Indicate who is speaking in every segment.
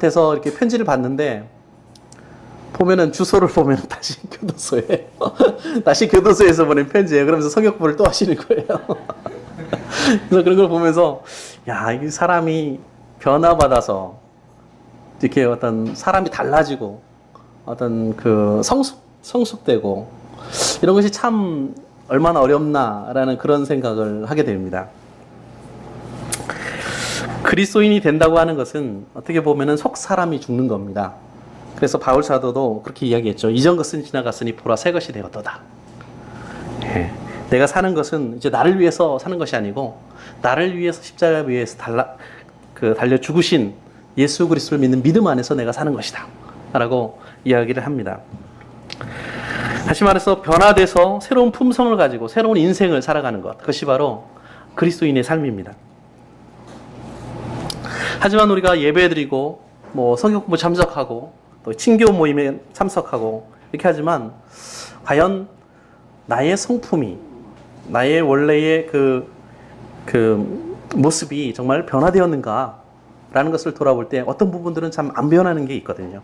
Speaker 1: 에서 이렇게 편지를 받는데 보면은 주소를 보면 다시 교도소에 다시 교도소에서 보낸 편지예요. 그러면서 성역부를 또 하시는 거예요. 그래서 그런 걸 보면서 야, 이 사람이 변화받아서 이렇게 어떤 사람이 달라지고 어떤 그 성숙되고 이런 것이 참 얼마나 어렵나라는 그런 생각을 하게 됩니다. 그리스도인이 된다고 하는 것은 어떻게 보면은 속 사람이 죽는 겁니다. 그래서 바울 사도도 그렇게 이야기했죠. 이전 것은 지나갔으니 보라 새 것이 되었도다. 예. 내가 사는 것은 이제 나를 위해서 사는 것이 아니고 나를 위해서 십자가 위에서 달려 죽으신 예수 그리스도를 믿는 믿음 안에서 내가 사는 것이다 라고 이야기를 합니다. 다시 말해서 변화돼서 새로운 품성을 가지고 새로운 인생을 살아가는 것, 그것이 바로 그리스도인의 삶입니다. 하지만 우리가 예배드리고 뭐 성경 공부 참석하고 또 친교 모임에 참석하고 이렇게 하지만 과연 나의 성품이 나의 원래의 그 모습이 정말 변화되었는가 라는 것을 돌아볼 때 어떤 부분들은 참 안 변하는 게 있거든요.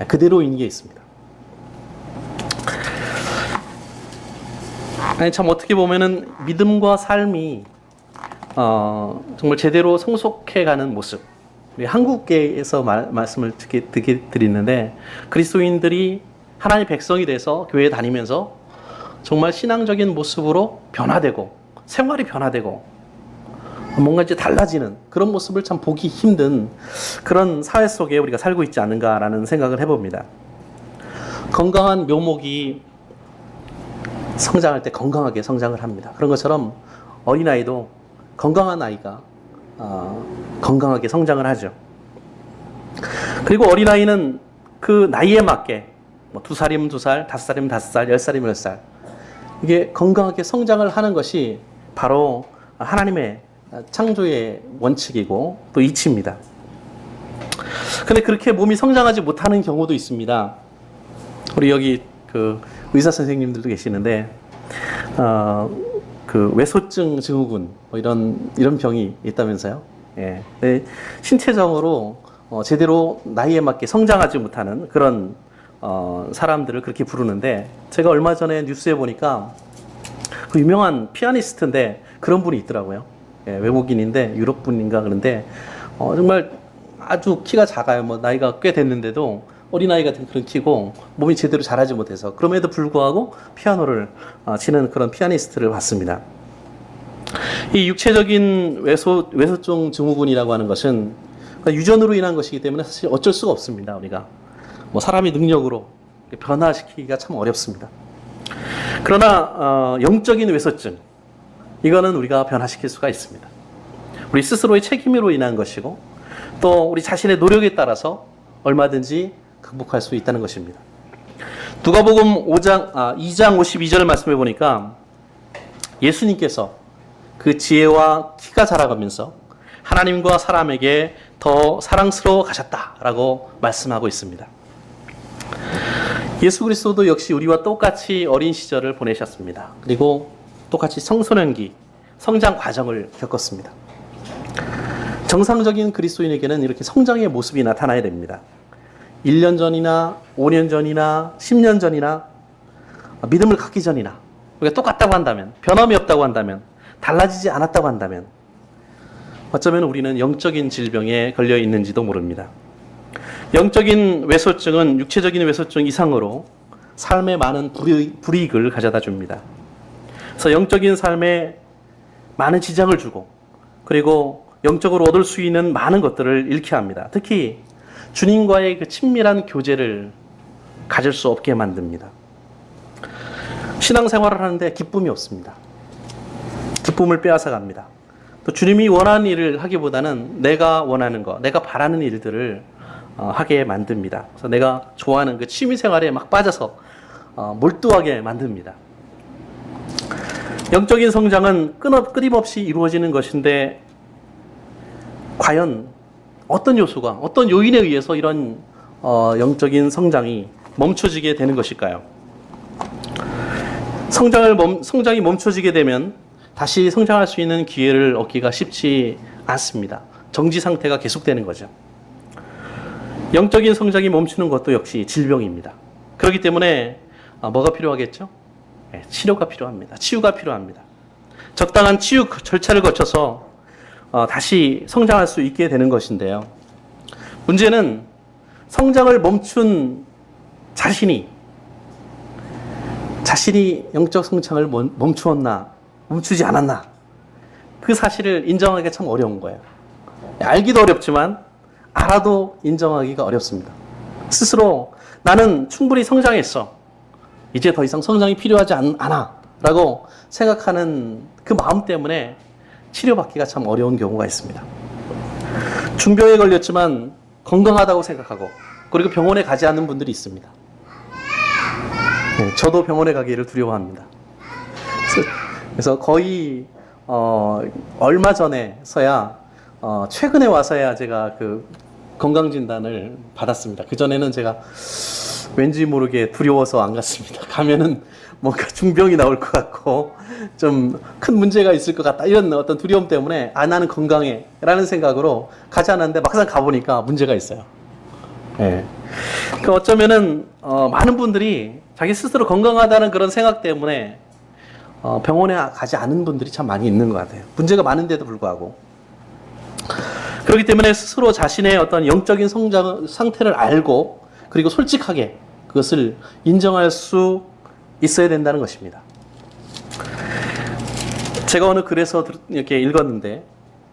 Speaker 1: 그대로인 게 있습니다. 아니 참 어떻게 보면은 믿음과 삶이 정말 제대로 성숙해가는 모습. 우리 한국계에서 말씀을 드리는데 그리스도인들이 하나님의 백성이 돼서 교회에 다니면서 정말 신앙적인 모습으로 변화되고 생활이 변화되고 뭔가 이제 달라지는 그런 모습을 참 보기 힘든 그런 사회 속에 우리가 살고 있지 않은가라는 생각을 해봅니다. 건강한 묘목이 성장할 때 건강하게 성장을 합니다. 그런 것처럼 어린아이도 건강한 아이가 건강하게 성장을 하죠. 그리고 어린아이는 그 나이에 맞게 뭐 2살이면 2살, 5살이면 5살, 10살이면 10살 이게 건강하게 성장을 하는 것이 바로 하나님의 창조의 원칙이고 또 이치입니다. 근데 그렇게 몸이 성장하지 못하는 경우도 있습니다. 우리 여기 그 의사 선생님들도 계시는데 그 외소증 증후군 뭐 이런 병이 있다면서요. 예. 신체적으로 제대로 나이에 맞게 성장하지 못하는 그런 사람들을 그렇게 부르는데 제가 얼마 전에 뉴스에 보니까 그 유명한 피아니스트인데 그런 분이 있더라고요. 예, 외국인인데 유럽 분인가 그런데 정말 아주 키가 작아요. 뭐 나이가 꽤 됐는데도 어린아이 같은 그런 키고 몸이 제대로 자라지 못해서 그럼에도 불구하고 피아노를 치는 그런 피아니스트를 봤습니다. 이 육체적인 외소증 증후군이라고 하는 것은 유전으로 인한 것이기 때문에 사실 어쩔 수가 없습니다. 우리가 뭐 사람의 능력으로 변화시키기가 참 어렵습니다. 그러나 영적인 외소증 이거는 우리가 변화시킬 수가 있습니다. 우리 스스로의 책임으로 인한 것이고 또 우리 자신의 노력에 따라서 얼마든지 극복할 수 있다는 것입니다. 누가복음 2장 52절 말씀해 보니까 예수님께서 그 지혜와 키가 자라가면서 하나님과 사람에게 더 사랑스러워 가셨다라고 말씀하고 있습니다. 예수 그리스도도 역시 우리와 똑같이 어린 시절을 보내셨습니다. 그리고 똑같이 청소년기, 성장 과정을 겪었습니다. 정상적인 그리스도인에게는 이렇게 성장의 모습이 나타나야 됩니다. 1년 전이나 5년 전이나 10년 전이나 믿음을 갖기 전이나 우리가 똑같다고 한다면 변함이 없다고 한다면 달라지지 않았다고 한다면 어쩌면 우리는 영적인 질병에 걸려 있는지도 모릅니다. 영적인 외소증은 육체적인 외소증 이상으로 삶에 많은 불이익을 가져다 줍니다. 그래서 영적인 삶에 많은 지장을 주고 그리고 영적으로 얻을 수 있는 많은 것들을 잃게 합니다. 특히 주님과의 그 친밀한 교제를 가질 수 없게 만듭니다. 신앙생활을 하는데 기쁨이 없습니다. 기쁨을 빼앗아 갑니다. 또 주님이 원하는 일을 하기보다는 내가 원하는 것, 내가 바라는 일들을 하게 만듭니다. 그래서 내가 좋아하는 그 취미생활에 막 빠져서 몰두하게 만듭니다. 영적인 성장은 끊임없이 이루어지는 것인데 과연 어떤 요소가, 어떤 요인에 의해서 이런 영적인 성장이 멈춰지게 되는 것일까요? 성장이 멈춰지게 되면 다시 성장할 수 있는 기회를 얻기가 쉽지 않습니다. 정지 상태가 계속되는 거죠. 영적인 성장이 멈추는 것도 역시 질병입니다. 그렇기 때문에 뭐가 필요하겠죠? 치료가 필요합니다. 치유가 필요합니다. 적당한 치유 절차를 거쳐서 다시 성장할 수 있게 되는 것인데요. 문제는 성장을 멈춘 자신이 영적 성장을 멈추었나, 멈추지 않았나, 그 사실을 인정하기가 참 어려운 거예요. 알기도 어렵지만 알아도 인정하기가 어렵습니다. 스스로 나는 충분히 성장했어, 이제 더 이상 성장이 필요하지 않아 라고 생각하는 그 마음 때문에 치료받기가 참 어려운 경우가 있습니다. 중병에 걸렸지만 건강하다고 생각하고, 그리고 병원에 가지 않는 분들이 있습니다. 저도 병원에 가기를 두려워합니다. 그래서 거의 얼마 전에서야 최근에 와서야 제가 그 건강진단을 받았습니다. 그전에는 제가 왠지 모르게 두려워서 안 갔습니다. 가면은 뭔가 중병이 나올 것 같고 좀 큰 문제가 있을 것 같다, 이런 어떤 두려움 때문에 나는 건강해 라는 생각으로 가지 않았는데 막상 가보니까 문제가 있어요. 그 어쩌면은 많은 분들이 자기 스스로 건강하다는 그런 생각 때문에 병원에 가지 않은 분들이 참 많이 있는 것 같아요. 문제가 많은데도 불구하고. 그렇기 때문에 스스로 자신의 어떤 영적인 성장 상태를 알고, 그리고 솔직하게 그것을 인정할 수 있어야 된다는 것입니다. 제가 어느 글에서 이렇게 읽었는데,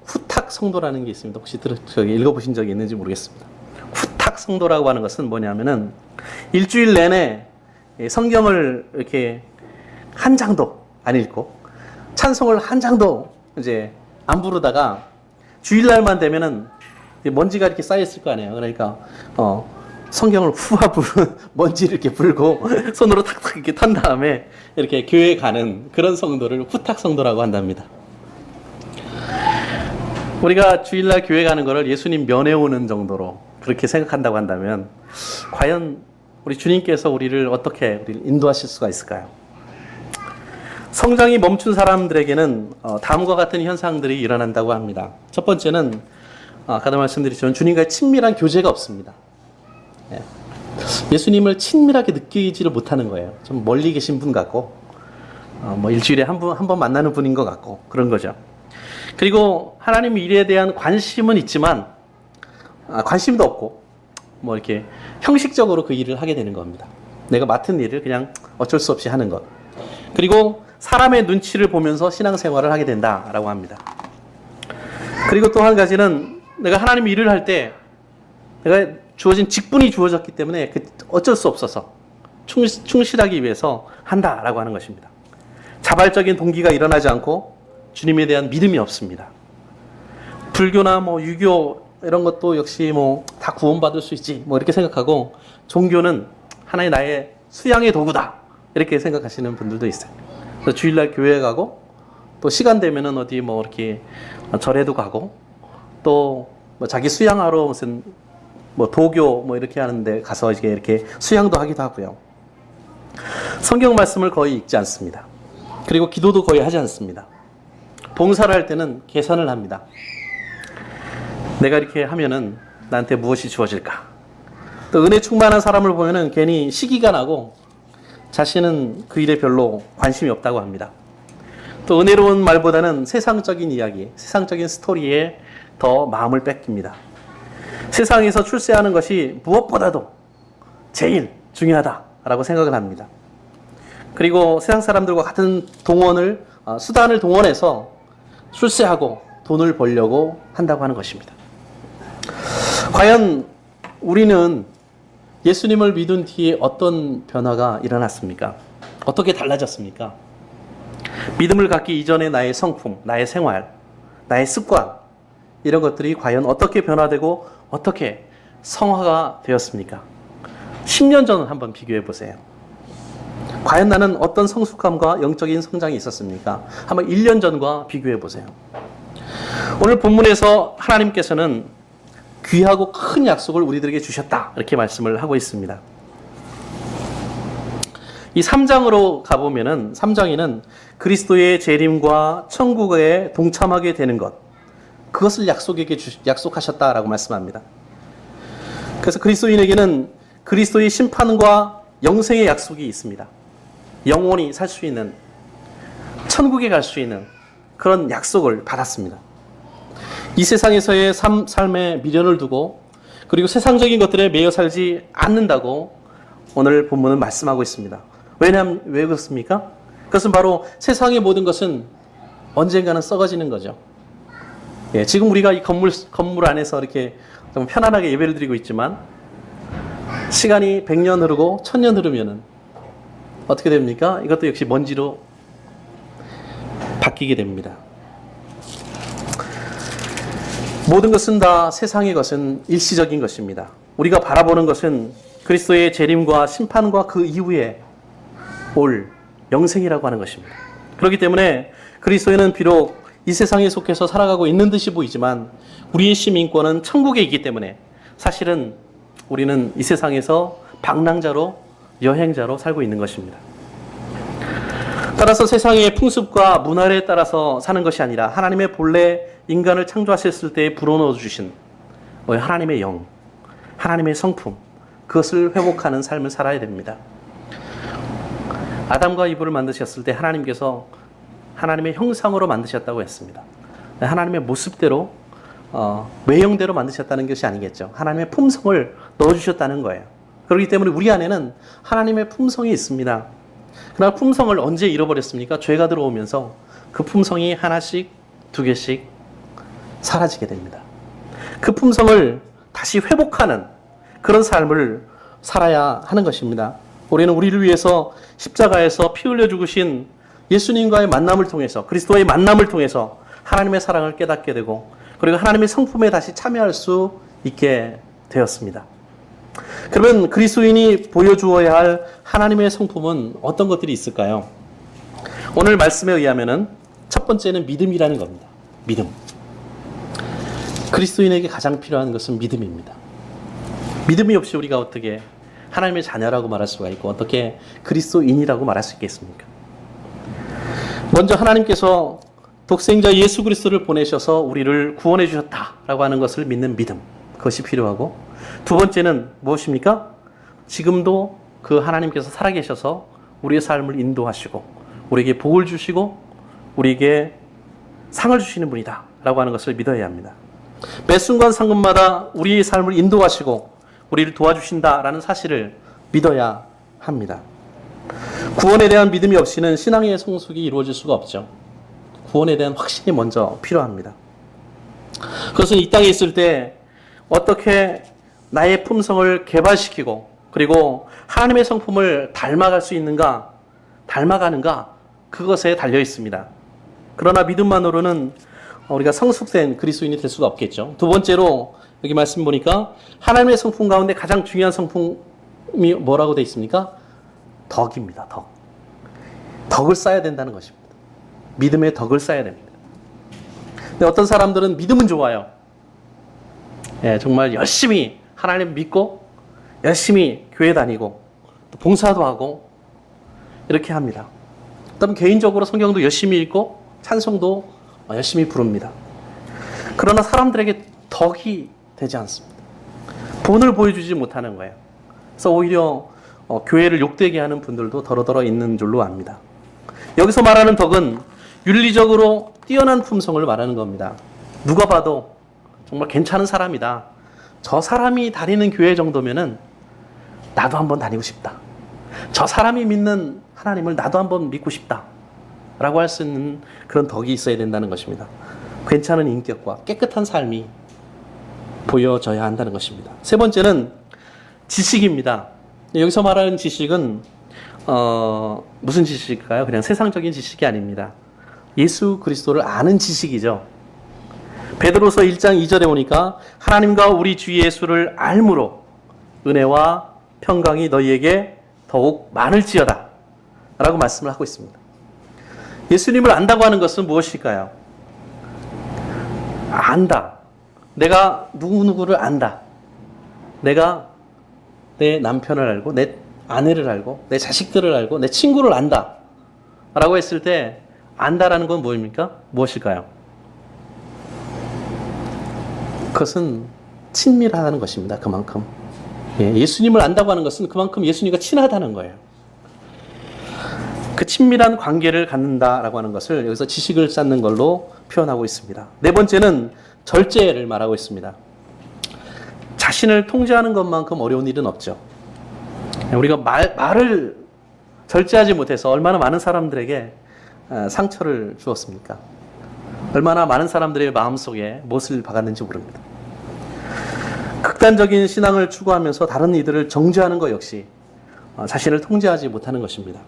Speaker 1: 후탁 성도라는 게 있습니다. 혹시 읽어보신 적이 있는지 모르겠습니다. 후탁 성도라고 하는 것은 뭐냐면은 일주일 내내 성경을 이렇게 한 장도 안 읽고 찬송을 한 장도 이제 안 부르다가 주일날만 되면은 먼지가 이렇게 쌓였을 거 아니에요. 그러니까 성경을 후아 부르는 먼지를 이렇게 불고 손으로 탁탁 이렇게 탄 다음에 이렇게 교회에 가는 그런 성도를 후탁 성도라고 한답니다. 우리가 주일날 교회 가는 거를 예수님 면회 오는 정도로 그렇게 생각한다고 한다면, 과연 우리 주님께서 우리를 어떻게 인도하실 수가 있을까요? 성장이 멈춘 사람들에게는 다음과 같은 현상들이 일어난다고 합니다. 첫 번째는 아까도 말씀드렸지만 주님과의 친밀한 교제가 없습니다. 예수님을 친밀하게 느끼지를 못하는 거예요. 좀 멀리 계신 분 같고, 뭐 일주일에 한 번 만나는 분인 것 같고 그런 거죠. 그리고 하나님 일에 대한 관심은 있지만 관심도 없고, 뭐 이렇게 형식적으로 그 일을 하게 되는 겁니다. 내가 맡은 일을 그냥 어쩔 수 없이 하는 것. 그리고 사람의 눈치를 보면서 신앙생활을 하게 된다라고 합니다. 그리고 또 한 가지는 내가 하나님 일을 할 때 내가 주어진 직분이 주어졌기 때문에 어쩔 수 없어서 충실하기 위해서 한다라고 하는 것입니다. 자발적인 동기가 일어나지 않고 주님에 대한 믿음이 없습니다. 불교나 뭐 유교 이런 것도 역시 뭐 다 구원받을 수 있지 뭐 이렇게 생각하고, 종교는 하나의 나의 수양의 도구다 이렇게 생각하시는 분들도 있어요. 그래서 주일날 교회 가고, 또 시간 되면은 어디 뭐 이렇게 절에도 가고, 또 뭐 자기 수양하러 무슨 뭐 도교 뭐 이렇게 하는데 가서 이렇게 수양도 하기도 하고요. 성경 말씀을 거의 읽지 않습니다. 그리고 기도도 거의 하지 않습니다. 봉사를 할 때는 계산을 합니다. 내가 이렇게 하면은 나한테 무엇이 주어질까? 또 은혜 충만한 사람을 보면은 괜히 시기가 나고 자신은 그 일에 별로 관심이 없다고 합니다. 또 은혜로운 말보다는 세상적인 이야기, 세상적인 스토리에 더 마음을 뺏깁니다. 세상에서 출세하는 것이 무엇보다도 제일 중요하다라고 생각을 합니다. 그리고 세상 사람들과 같은 수단을 동원해서 출세하고 돈을 벌려고 한다고 하는 것입니다. 과연 우리는 예수님을 믿은 뒤에 어떤 변화가 일어났습니까? 어떻게 달라졌습니까? 믿음을 갖기 이전의 나의 성품, 나의 생활, 나의 습관, 이런 것들이 과연 어떻게 변화되고 어떻게 성화가 되었습니까? 10년 전 한번 비교해 보세요. 과연 나는 어떤 성숙함과 영적인 성장이 있었습니까? 한번 1년 전과 비교해 보세요. 오늘 본문에서 하나님께서는 귀하고 큰 약속을 우리들에게 주셨다, 이렇게 말씀을 하고 있습니다. 이 3장으로 가보면은 3장에는 그리스도의 재림과 천국에 동참하게 되는 것, 그것을 약속하셨다라고 말씀합니다. 그래서 그리스도인에게는 그리스도의 심판과 영생의 약속이 있습니다. 영원히 살 수 있는, 천국에 갈 수 있는 그런 약속을 받았습니다. 이 세상에서의 삶에 미련을 두고 그리고 세상적인 것들에 매여 살지 않는다고 오늘 본문은 말씀하고 있습니다. 왜냐하면 왜 그렇습니까? 그것은 바로 세상의 모든 것은 언젠가는 썩어지는 거죠. 예, 지금 우리가 이 건물 안에서 이렇게 좀 편안하게 예배를 드리고 있지만 시간이 100년 흐르고 1000년 흐르면은 어떻게 됩니까? 이것도 역시 먼지로 바뀌게 됩니다. 모든 것은 다 세상의 것은 일시적인 것입니다. 우리가 바라보는 것은 그리스도의 재림과 심판과 그 이후에 올 영생이라고 하는 것입니다. 그렇기 때문에 그리스도인은 비록 이 세상에 속해서 살아가고 있는 듯이 보이지만 우리의 시민권은 천국에 있기 때문에 사실은 우리는 이 세상에서 방랑자로, 여행자로 살고 있는 것입니다. 따라서 세상의 풍습과 문화에 따라서 사는 것이 아니라 하나님의 본래 인간을 창조하셨을 때 불어넣어 주신 하나님의 영, 하나님의 성품, 그것을 회복하는 삶을 살아야 됩니다. 아담과 이브를 만드셨을 때 하나님께서 하나님의 형상으로 만드셨다고 했습니다. 하나님의 모습대로, 외형대로 만드셨다는 것이 아니겠죠. 하나님의 품성을 넣어주셨다는 거예요. 그렇기 때문에 우리 안에는 하나님의 품성이 있습니다. 그러나 품성을 언제 잃어버렸습니까? 죄가 들어오면서 그 품성이 하나씩, 두 개씩 사라지게 됩니다. 그 품성을 다시 회복하는 그런 삶을 살아야 하는 것입니다. 우리는 우리를 위해서 십자가에서 피 흘려 죽으신 예수님과의 만남을 통해서, 그리스도의 만남을 통해서 하나님의 사랑을 깨닫게 되고 그리고 하나님의 성품에 다시 참여할 수 있게 되었습니다. 그러면 그리스도인이 보여주어야 할 하나님의 성품은 어떤 것들이 있을까요? 오늘 말씀에 의하면은 첫 번째는 믿음이라는 겁니다. 믿음. 그리스도인에게 가장 필요한 것은 믿음입니다. 믿음이 없이 우리가 어떻게 하나님의 자녀라고 말할 수가 있고 어떻게 그리스도인이라고 말할 수 있겠습니까? 먼저 하나님께서 독생자 예수 그리스도를 보내셔서 우리를 구원해 주셨다라고 하는 것을 믿는 믿음, 그것이 필요하고, 두 번째는 무엇입니까? 지금도 그 하나님께서 살아계셔서 우리의 삶을 인도하시고 우리에게 복을 주시고 우리에게 상을 주시는 분이다 라고 하는 것을 믿어야 합니다. 매 순간 상금마다 우리의 삶을 인도하시고 우리를 도와주신다라는 사실을 믿어야 합니다. 구원에 대한 믿음이 없이는 신앙의 성숙이 이루어질 수가 없죠. 구원에 대한 확신이 먼저 필요합니다. 그것은 이 땅에 있을 때 어떻게 나의 품성을 개발시키고 그리고 하나님의 성품을 닮아갈 수 있는가, 닮아가는가, 그것에 달려 있습니다. 그러나 믿음만으로는 우리가 성숙된 그리스도인이 될 수가 없겠죠. 두 번째로 여기 말씀 보니까 하나님의 성품 가운데 가장 중요한 성품이 뭐라고 되어 있습니까? 덕입니다. 덕. 덕을 쌓아야 된다는 것입니다. 믿음의 덕을 쌓아야 됩니다. 근데 어떤 사람들은 믿음은 좋아요. 예, 정말 열심히 하나님 믿고 열심히 교회 다니고 또 봉사도 하고 이렇게 합니다. 그다음 개인적으로 성경도 열심히 읽고 찬송도 열심히 부릅니다. 그러나 사람들에게 덕이 되지 않습니다. 본을 보여주지 못하는 거예요. 그래서 오히려 교회를 욕되게 하는 분들도 더러더러 있는 줄로 압니다. 여기서 말하는 덕은 윤리적으로 뛰어난 품성을 말하는 겁니다. 누가 봐도 정말 괜찮은 사람이다. 저 사람이 다니는 교회 정도면은 나도 한번 다니고 싶다. 저 사람이 믿는 하나님을 나도 한번 믿고 싶다. 라고 할 수 있는 그런 덕이 있어야 된다는 것입니다. 괜찮은 인격과 깨끗한 삶이 보여져야 한다는 것입니다. 세 번째는 지식입니다. 여기서 말하는 지식은 무슨 지식일까요? 그냥 세상적인 지식이 아닙니다. 예수 그리스도를 아는 지식이죠. 베드로서 1장 2절에 보니까 하나님과 우리 주 예수를 알므로 은혜와 평강이 너희에게 더욱 많을지어다 라고 말씀을 하고 있습니다. 예수님을 안다고 하는 것은 무엇일까요? 안다. 내가 누구누구를 안다. 내가 내 남편을 알고 내 아내를 알고 내 자식들을 알고 내 친구를 안다 라고 했을 때 안다라는 건 무엇입니까? 무엇일까요? 그것은 친밀하다는 것입니다. 그만큼 예수님을 안다고 하는 것은 그만큼 예수님과 친하다는 거예요. 그 친밀한 관계를 갖는다라고 하는 것을 여기서 지식을 쌓는 걸로 표현하고 있습니다. 네 번째는 절제를 말하고 있습니다. 자신을 통제하는 것만큼 어려운 일은 없죠. 우리가 말을 절제하지 못해서 얼마나 많은 사람들에게 상처를 주었습니까? 얼마나 많은 사람들의 마음속에 못을 박았는지 모릅니다. 극단적인 신앙을 추구하면서 다른 이들을 정죄하는 것 역시 자신을 통제하지 못하는 것입니다.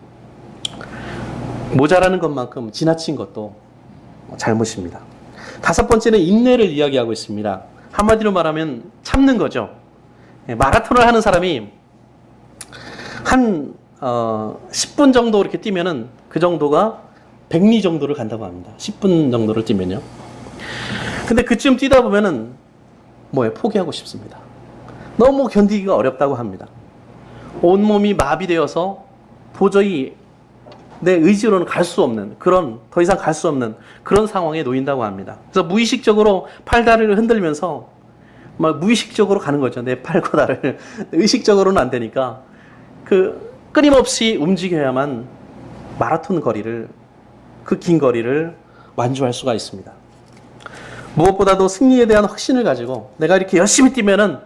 Speaker 1: 모자라는 것만큼 지나친 것도 잘못입니다. 다섯 번째는 인내를 이야기하고 있습니다. 한마디로 말하면 참는 거죠. 마라톤을 하는 사람이 한 10분 정도 이렇게 뛰면은 그 정도가 100리 정도를 간다고 합니다. 10분 정도를 뛰면요. 근데 그쯤 뛰다 보면은 포기하고 싶습니다. 너무 견디기가 어렵다고 합니다. 온몸이 마비되어서 도저히 내 의지로는 갈 수 없는 더 이상 갈 수 없는 그런 상황에 놓인다고 합니다. 그래서 무의식적으로 팔다리를 흔들면서 무의식적으로 가는 거죠. 내 팔과 다리를. 의식적으로는 안 되니까 끊임없이 움직여야만 마라톤 거리를, 그 긴 거리를 완주할 수가 있습니다. 무엇보다도 승리에 대한 확신을 가지고 내가 이렇게 열심히 뛰면은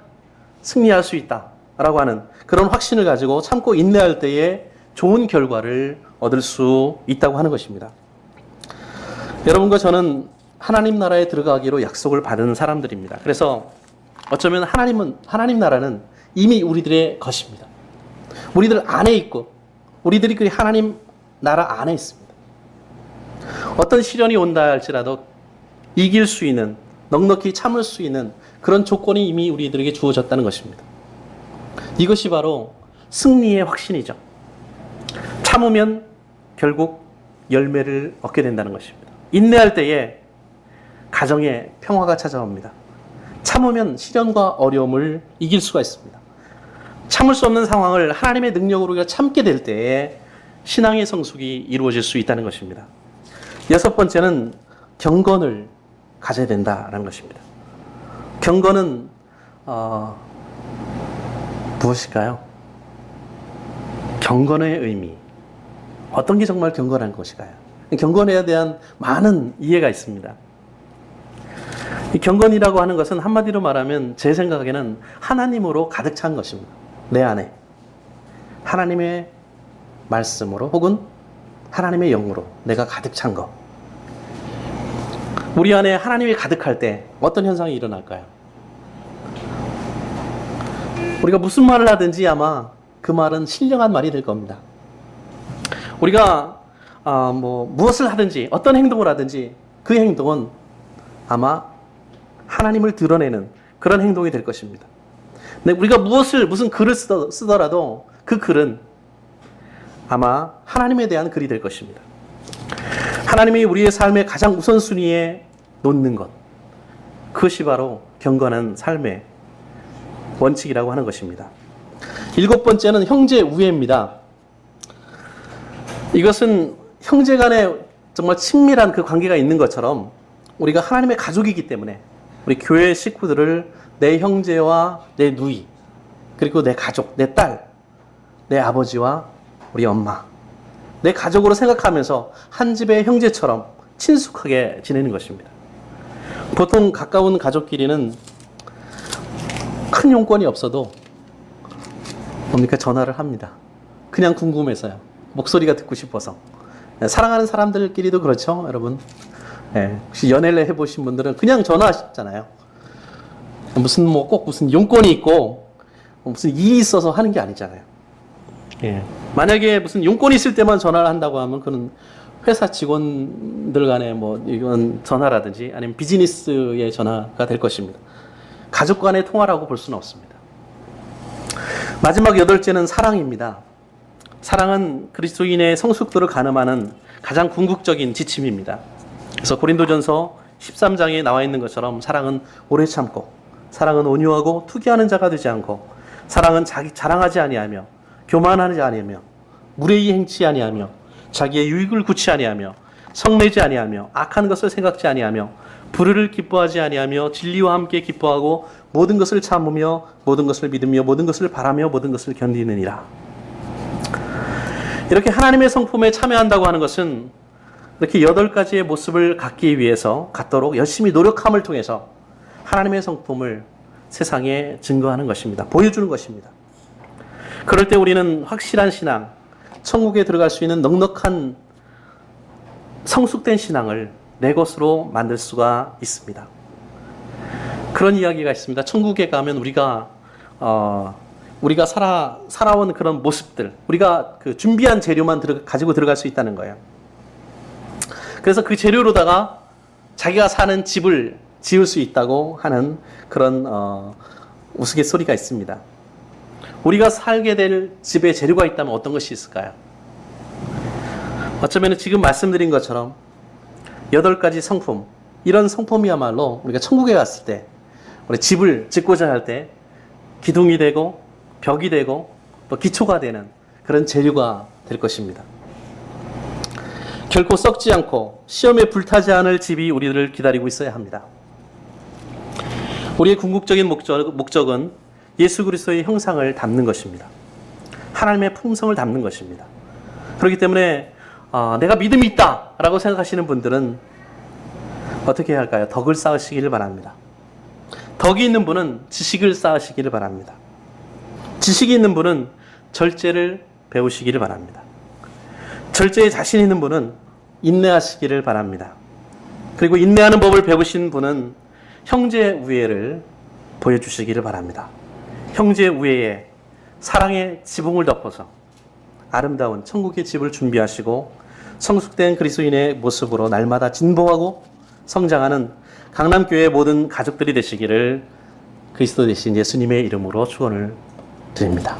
Speaker 1: 승리할 수 있다라고 하는 그런 확신을 가지고 참고 인내할 때에 좋은 결과를 얻을 수 있다고 하는 것입니다. 여러분과 저는 하나님 나라에 들어가기로 약속을 받은 사람들입니다. 그래서 어쩌면 하나님 나라는 이미 우리들의 것입니다. 우리들 안에 있고 우리들이 그 하나님 나라 안에 있습니다. 어떤 시련이 온다 할지라도 이길 수 있는, 넉넉히 참을 수 있는 그런 조건이 이미 우리들에게 주어졌다는 것입니다. 이것이 바로 승리의 확신이죠. 참으면 결국 열매를 얻게 된다는 것입니다. 인내할 때에 가정에 평화가 찾아옵니다. 참으면 시련과 어려움을 이길 수가 있습니다. 참을 수 없는 상황을 하나님의 능력으로 우리가 참게 될 때에 신앙의 성숙이 이루어질 수 있다는 것입니다. 여섯 번째는 경건을 가져야 된다는 것입니다. 경건은 무엇일까요? 경건의 의미. 어떤 게 정말 경건한 것일까요? 경건에 대한 많은 이해가 있습니다. 이 경건이라고 하는 것은 한마디로 말하면 제 생각에는 하나님으로 가득 찬 것입니다. 내 안에 하나님의 말씀으로 혹은 하나님의 영으로 내가 가득 찬 것. 우리 안에 하나님이 가득할 때 어떤 현상이 일어날까요? 우리가 무슨 말을 하든지 아마 그 말은 신령한 말이 될 겁니다. 우리가 무엇을 하든지 어떤 행동을 하든지 그 행동은 아마 하나님을 드러내는 그런 행동이 될 것입니다. 근데 우리가 무슨 글을 쓰더라도 그 글은 아마 하나님에 대한 글이 될 것입니다. 하나님이 우리의 삶의 가장 우선순위에 놓는 것, 그것이 바로 경건한 삶의 원칙이라고 하는 것입니다. 일곱 번째는 형제 우애입니다. 이것은 형제 간에 정말 친밀한 그 관계가 있는 것처럼 우리가 하나님의 가족이기 때문에 우리 교회 식구들을 내 형제와 내 누이, 그리고 내 가족, 내 딸, 내 아버지와 우리 엄마, 내 가족으로 생각하면서 한 집의 형제처럼 친숙하게 지내는 것입니다. 보통 가까운 가족끼리는 큰 용건이 없어도 전화를 합니다. 그냥 궁금해서요. 목소리가 듣고 싶어서. 사랑하는 사람들끼리도 그렇죠, 여러분. 혹시 연애를 해보신 분들은 그냥 전화하시잖아요. 꼭 무슨 용건이 있고 무슨 일이 있어서 하는 게 아니잖아요. 만약에 무슨 용건이 있을 때만 전화를 한다고 하면 그는 회사 직원들 간에 이건 전화라든지 아니면 비즈니스의 전화가 될 것입니다. 가족 간의 통화라고 볼 수는 없습니다. 마지막 여덟째는 사랑입니다. 사랑은 그리스도인의 성숙도를 가늠하는 가장 궁극적인 지침입니다. 그래서 고린도전서 13장에 나와 있는 것처럼 사랑은 오래 참고, 사랑은 온유하고 투기하는 자가 되지 않고, 사랑은 자랑하지 아니하며 교만하지 아니하며 무례히 행치 아니하며 자기의 유익을 구치 아니하며 성내지 아니하며 악한 것을 생각지 아니하며 불의를 기뻐하지 아니하며 진리와 함께 기뻐하고 모든 것을 참으며 모든 것을 믿으며 모든 것을 바라며 모든 것을 견디느니라. 이렇게 하나님의 성품에 참여한다고 하는 것은 이렇게 8가지의 모습을 갖도록 열심히 노력함을 통해서 하나님의 성품을 세상에 증거하는 것입니다. 보여주는 것입니다. 그럴 때 우리는 확실한 신앙, 천국에 들어갈 수 있는 넉넉한 성숙된 신앙을 내 것으로 만들 수가 있습니다. 그런 이야기가 있습니다. 천국에 가면 우리가 살아온 그런 모습들, 우리가 그 준비한 재료만 가지고 들어갈 수 있다는 거예요. 그래서 그 재료로다가 자기가 사는 집을 지을 수 있다고 하는 그런 우스갯소리가 있습니다. 우리가 살게 될 집에 재료가 있다면 어떤 것이 있을까요? 어쩌면 지금 말씀드린 것처럼 8가지 성품, 이런 성품이야말로 우리가 천국에 갔을 때 우리 집을 짓고자 할 때 기둥이 되고 벽이 되고 또 기초가 되는 그런 재료가 될 것입니다. 결코 썩지 않고 시험에 불타지 않을 집이 우리들을 기다리고 있어야 합니다. 우리의 궁극적인 목적은 예수 그리스도의 형상을 담는 것입니다. 하나님의 품성을 담는 것입니다. 그렇기 때문에 내가 믿음이 있다라고 생각하시는 분들은 어떻게 해야 할까요? 덕을 쌓으시기를 바랍니다. 덕이 있는 분은 지식을 쌓으시기를 바랍니다. 지식이 있는 분은 절제를 배우시기를 바랍니다. 절제에 자신 있는 분은 인내하시기를 바랍니다. 그리고 인내하는 법을 배우신 분은 형제 우애를 보여주시기를 바랍니다. 형제 우애에 사랑의 지붕을 덮어서 아름다운 천국의 집을 준비하시고 성숙된 그리스도인의 모습으로 날마다 진보하고 성장하는 강남교회 모든 가족들이 되시기를 그리스도 되신 예수님의 이름으로 축원을 드립니다.